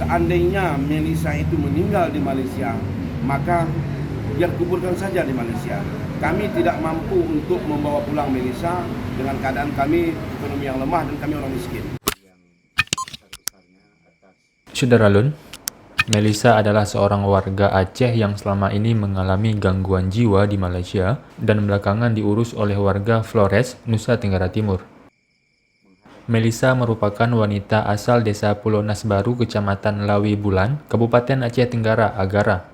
seandainya Melisa itu meninggal di Malaysia, maka biar kuburkan saja di Malaysia. Kami tidak mampu untuk membawa pulang Melisa dengan keadaan kami ekonomi yang lemah dan kami orang miskin. Saudara Lun, Melisa adalah seorang warga Aceh yang selama ini mengalami gangguan jiwa di Malaysia dan belakangan diurus oleh warga Flores, Nusa Tenggara Timur. Melisa merupakan wanita asal desa Pulau Nas Baru, Kecamatan Lawi Bulan, Kabupaten Aceh Tenggara, Agara.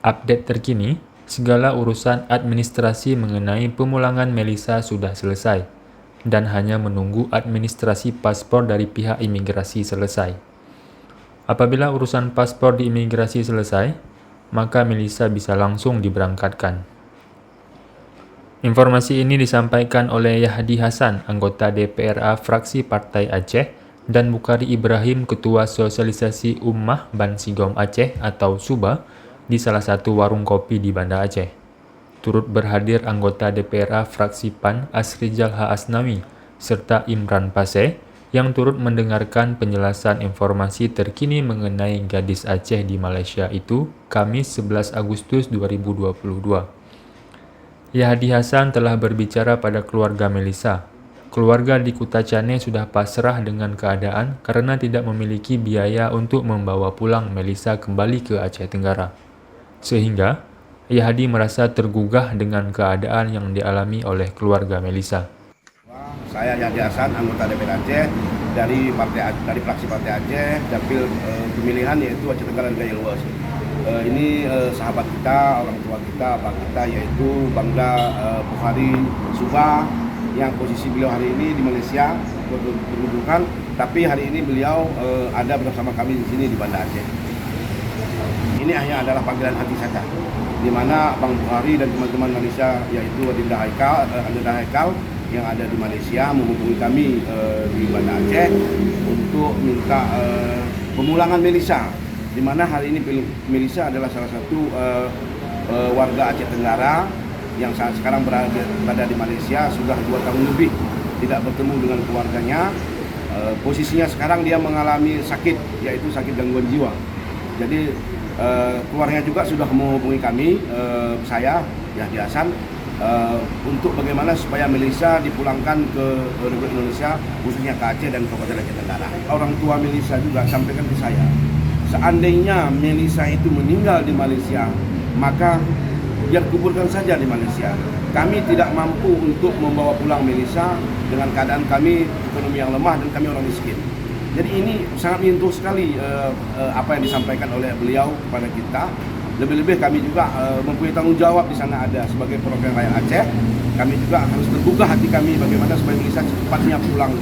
Update terkini, segala urusan administrasi mengenai pemulangan Melisa sudah selesai dan hanya menunggu administrasi paspor dari pihak imigrasi selesai. Apabila urusan paspor di imigrasi selesai, maka Melisa bisa langsung diberangkatkan. Informasi ini disampaikan oleh Yahdi Hasan, anggota DPRA fraksi Partai Aceh, dan Bukhari Ibrahim, Ketua Sosialisasi Ummah Ban Sigom Aceh atau SUBA, di salah satu warung kopi di Banda Aceh. Turut berhadir anggota DPRA fraksi PAN Asrijal H. Asnawi, serta Imran Paseh, yang turut mendengarkan penjelasan informasi terkini mengenai gadis Aceh di Malaysia itu, Kamis 11 Agustus 2022. Yahdi Hasan telah berbicara pada keluarga Melisa. Keluarga di Kutacane sudah pasrah dengan keadaan karena tidak memiliki biaya untuk membawa pulang Melisa kembali ke Aceh Tenggara. Sehingga, Yahdi merasa tergugah dengan keadaan yang dialami oleh keluarga Melisa. Saya Yahdi Hasan, anggota DPR Aceh dari fraksi Partai Aceh, dapil pemilihan yaitu Aceh Tenggara dan Gaya Luas. Ini sahabat kita, orang tua kita, bapak kita, yaitu Bangda Bukhari Subah, yang posisi beliau hari ini di Malaysia berhubungan, tapi hari ini beliau ada bersama kami di sini di Banda Aceh. Ini hanya adalah panggilan hati saja, di mana Bang Bukhari dan teman-teman Malaysia, yaitu Adinda Haikal yang ada di Malaysia menghubungi kami di Banda Aceh untuk minta pemulangan Melisa, di mana hari ini Melisa adalah salah satu warga Aceh Tenggara yang saat sekarang berada di Malaysia sudah 2 tahun lebih tidak bertemu dengan keluarganya. Posisinya sekarang dia mengalami sakit, yaitu sakit gangguan jiwa. Jadi keluarganya juga sudah menghubungi kami, saya Yahdi Hasan, untuk bagaimana supaya Melisa dipulangkan ke Republik Indonesia, khususnya ke Aceh dan Kabupaten Aceh Tenggara. Orang tua Melisa juga sampaikan ke saya, seandainya Melisa itu meninggal di Malaysia, maka biar kuburkan saja di Malaysia. Kami tidak mampu untuk membawa pulang Melisa dengan keadaan kami ekonomi yang lemah dan kami orang miskin. Jadi ini sangat menyentuh sekali apa yang disampaikan oleh beliau kepada kita. Lebih-lebih kami juga mempunyai tanggung jawab di sana ada sebagai perwakilan rakyat Aceh. Kami juga harus terbuka hati kami bagaimana supaya Melisa cepatnya pulang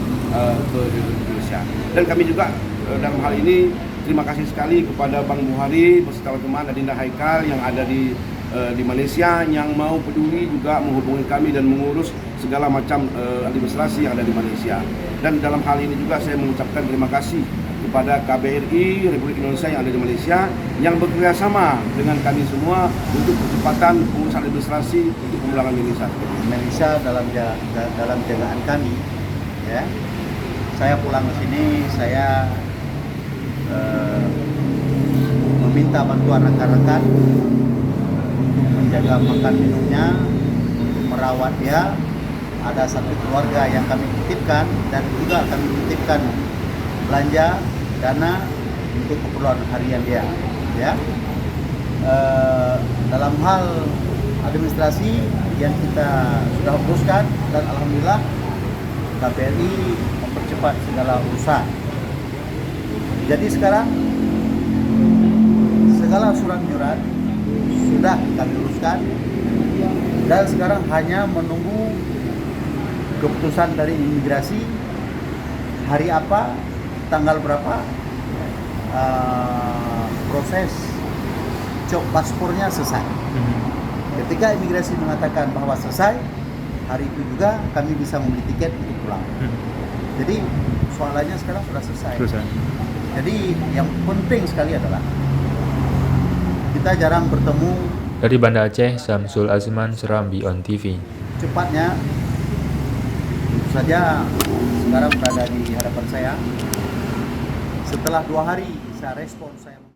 ke Indonesia. Dan kami juga dalam hal ini terima kasih sekali kepada Bang Bukhari beserta teman Adinda Haikal yang ada di Malaysia yang mau peduli juga menghubungi kami dan mengurus segala macam administrasi yang ada di Malaysia. Dan dalam hal ini juga saya mengucapkan terima kasih kepada KBRI Republik Indonesia yang ada di Malaysia yang bekerjasama dengan kami semua untuk percepatan pengurusan administrasi untuk pemulangan Melisa. Melisa dalam jagaan kami, ya. Saya pulang ke sini, saya meminta bantuan rekan-rekan untuk menjaga makan minumnya, untuk merawat dia. Ada satu keluarga yang kami titipkan dan juga kami titipkan belanja dana untuk keperluan harian dia, ya. Dalam hal administrasi yang kita sudah uruskan dan alhamdulillah KBRI mempercepat segala urusan. Jadi sekarang segala surat menyurat sudah kami uruskan dan sekarang hanya menunggu keputusan dari imigrasi hari apa, tanggal berapa, proses cop paspornya selesai. Ketika imigrasi mengatakan bahwa selesai, hari itu juga kami bisa membeli tiket untuk pulang. Jadi soalannya sekarang sudah selesai. Jadi yang penting sekali adalah kita jarang bertemu. Dari Banda Aceh, Samsul Azman, Serambi On TV. Cepatnya, tentu saja sekarang berada di hadapan saya Setelah 2 hari saya respon, saya